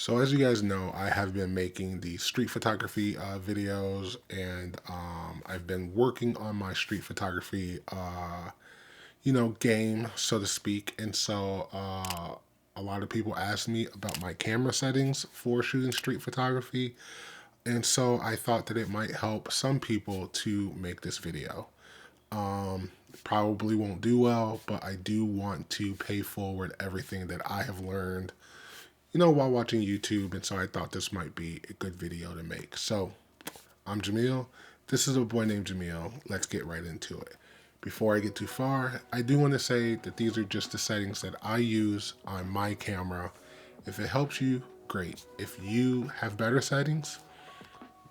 So as you guys know, I have been making the street photography videos, and I've been working on my street photography, game, so to speak. And so a lot of people ask me about my camera settings for shooting street photography. And so I thought that it might help some people to make this video. Probably won't do well, but I do want to pay forward everything that I have learned while watching YouTube, and so I thought this might be a good video to make. So, I'm Jamil. This is a boy named Jamil. Let's get right into it. Before I get too far, I do want to say that these are just the settings that I use on my camera. If it helps you, great. If you have better settings,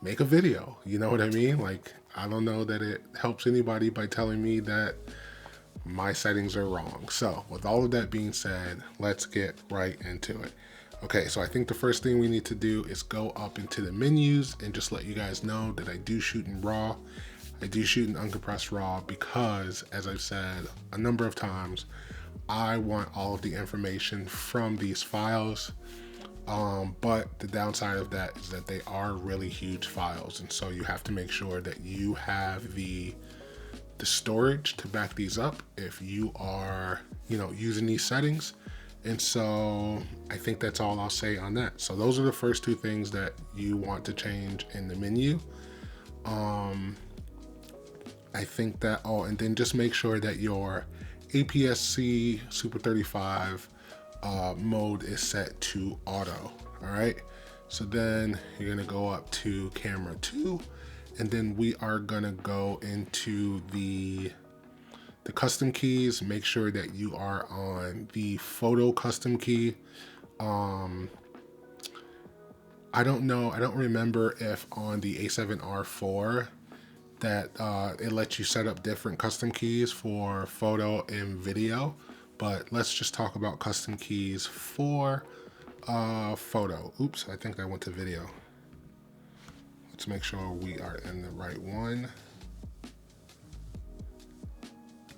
make a video. You know what I mean? Like, I don't know that it helps anybody by telling me that my settings are wrong. So, with all of that being said, let's get right into it. Okay, so I think the first thing we need to do is go up into the menus and just let you guys know that I do shoot in RAW. I do shoot in uncompressed RAW because, as I've said a number of times, I want all of the information from these files. But the downside of that is that they are really huge files, and so you have to make sure that you have the storage to back these up if you are, using these settings. And so I think that's all I'll say on that. So those are the first two things that you want to change in the menu. I think that, and then just make sure that your APS-C Super 35 mode is set to auto, all right? So then you're gonna go up to camera 2, and then we are gonna go into the custom keys. Make sure that you are on the photo custom key. I don't remember if on the A7R4 that it lets you set up different custom keys for photo and video, but let's just talk about custom keys for photo. Oops, I think I went to video. Let's make sure we are in the right one.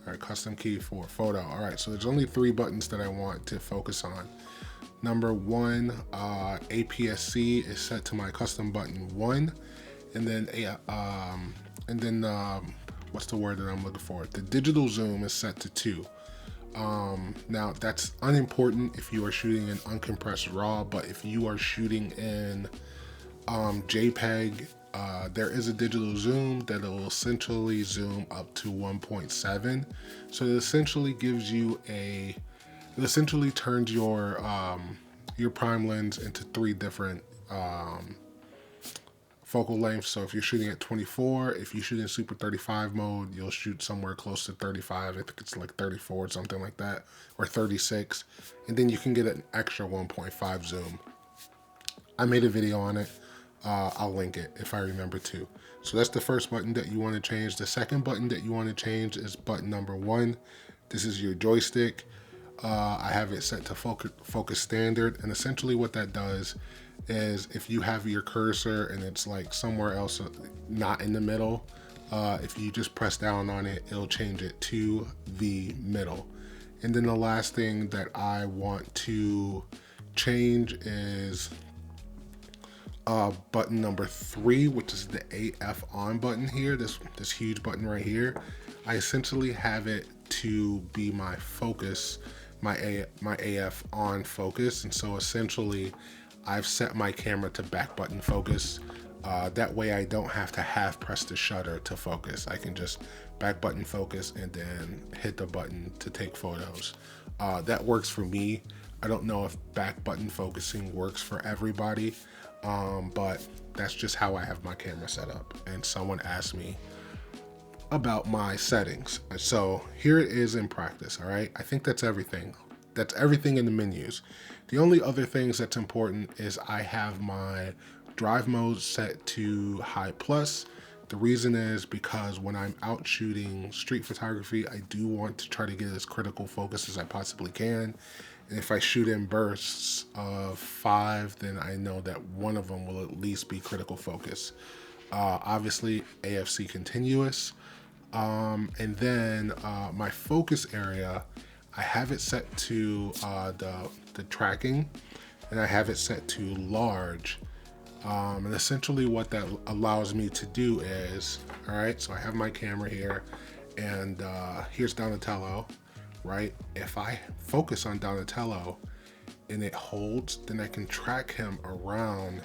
All right, custom key for photo. All right, so there's only 3 buttons that I want to focus on. Number 1, APS-C is set to my custom button 1, and then what's the word that I'm looking for? The digital zoom is set to 2. Now that's unimportant if you are shooting in uncompressed RAW, but if you are shooting in JPEG, there is a digital zoom that will essentially zoom up to 1.7. So it essentially gives you it essentially turns your prime lens into 3 different focal lengths. So if you're shooting at 24, if you shoot in Super 35 mode, you'll shoot somewhere close to 35. I think it's like 34 or something like that, or 36. And then you can get an extra 1.5 zoom. I made a video on it. I'll link it if I remember to. So that's the first button that you want to change. The second button that you want to change is button number 1. This is your joystick. I have it set to focus standard, and essentially what that does is if you have your cursor and it's like somewhere else, not in the middle, if you just press down on it, it'll change it to the middle. And then the last thing that I want to change is button number 3, which is the AF on button here, this huge button right here. I essentially have it to be my focus, my AF on focus, and so essentially I've set my camera to back button focus. That way I don't have to half press the shutter to focus. I can just back button focus and then hit the button to take photos. That works for me. I don't know if back button focusing works for everybody, but that's just how I have my camera set up. And someone asked me about my settings. So here it is in practice, all right? I think that's everything. That's everything in the menus. The only other things that's important is I have my drive mode set to high plus. The reason is because when I'm out shooting street photography, I do want to try to get as critical focus as I possibly can. And if I shoot in bursts of 5, then I know that one of them will at least be critical focus. Obviously, AFC continuous. And then my focus area, I have it set to the tracking. and I have it set to large. And essentially what that allows me to do is, all right, so I have my camera here, and here's Donatello, right? If I focus on Donatello and it holds, then I can track him around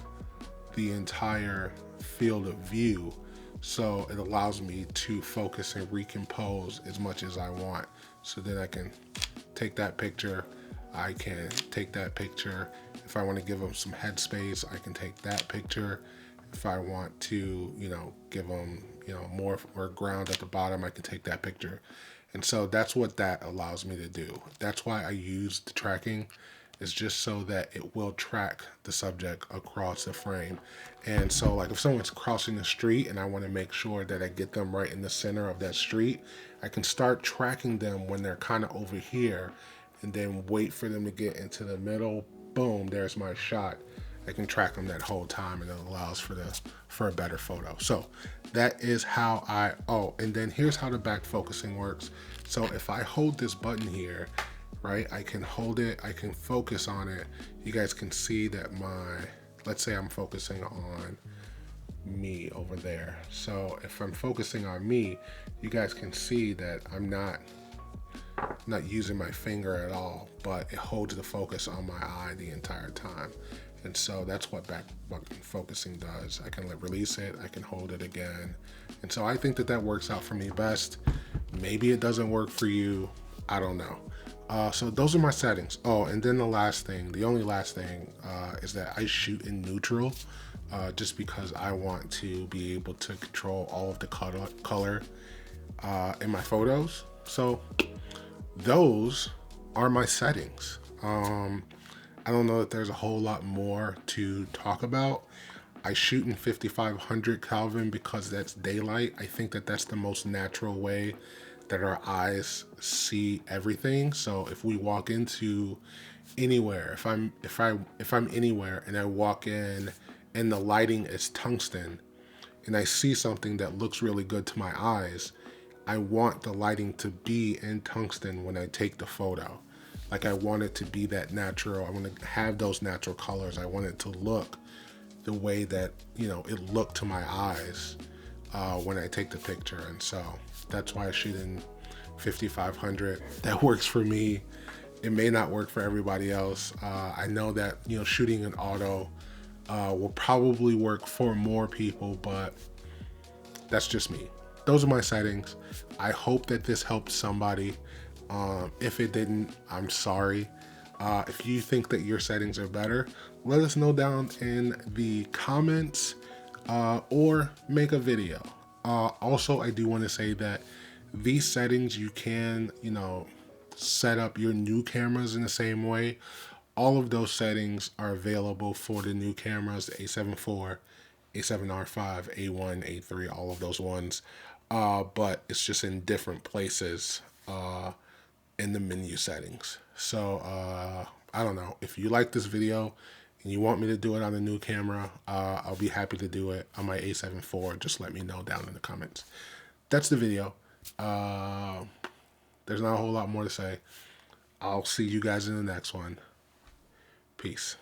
the entire field of view. So it allows me to focus and recompose as much as I want. So then I can take that picture, I can take that picture. If I want to give them some headspace, I can take that picture. If I want to, give them, more or ground at the bottom, I can take that picture. And so that's what that allows me to do. That's why I use the tracking. It's just so that it will track the subject across the frame. And so like if someone's crossing the street and I want to make sure that I get them right in the center of that street, I can start tracking them when they're kind of over here and then wait for them to get into the middle. Boom, there's my shot. I can track them that whole time, and it allows for a better photo. So that is how and then here's how the back focusing works. So if I hold this button here, right, I can hold it, I can focus on it. You guys can see that let's say I'm focusing on me over there. So if I'm focusing on me, you guys can see that I'm not using my finger at all, but it holds the focus on my eye the entire time. And so that's what back focusing does. I can release it, I can hold it again. And so I think that works out for me best. Maybe it doesn't work for you, I don't know. So those are my settings. Oh, and then the only last thing is that I shoot in neutral, just because I want to be able to control all of the color in my photos. So those are my settings. I don't know that there's a whole lot more to talk about. I shoot in 5500 Kelvin because that's daylight. I think that that's the most natural way that our eyes see everything. So if we walk into anywhere, if I'm anywhere and I walk in and the lighting is tungsten and I see something that looks really good to my eyes, I want the lighting to be in tungsten when I take the photo. Like I want it to be that natural. I want to have those natural colors. I want it to look the way that, it looked to my eyes when I take the picture. And so that's why I shoot in 5500. That works for me. It may not work for everybody else. I know that, shooting in auto will probably work for more people, but that's just me. Those are my settings. I hope that this helped somebody. If it didn't, I'm sorry. If you think that your settings are better, let us know down in the comments or make a video. Also, I do want to say that these settings, you can, set up your new cameras in the same way. All of those settings are available for the new cameras, the A7 IV, A7R5, A1, A3, all of those ones. But it's just in different places in the menu settings. So I don't know. If you like this video and you want me to do it on a new camera, I'll be happy to do it on my A7 IV. Just let me know down in the comments. That's the video. There's not a whole lot more to say. I'll see you guys in the next one. Peace.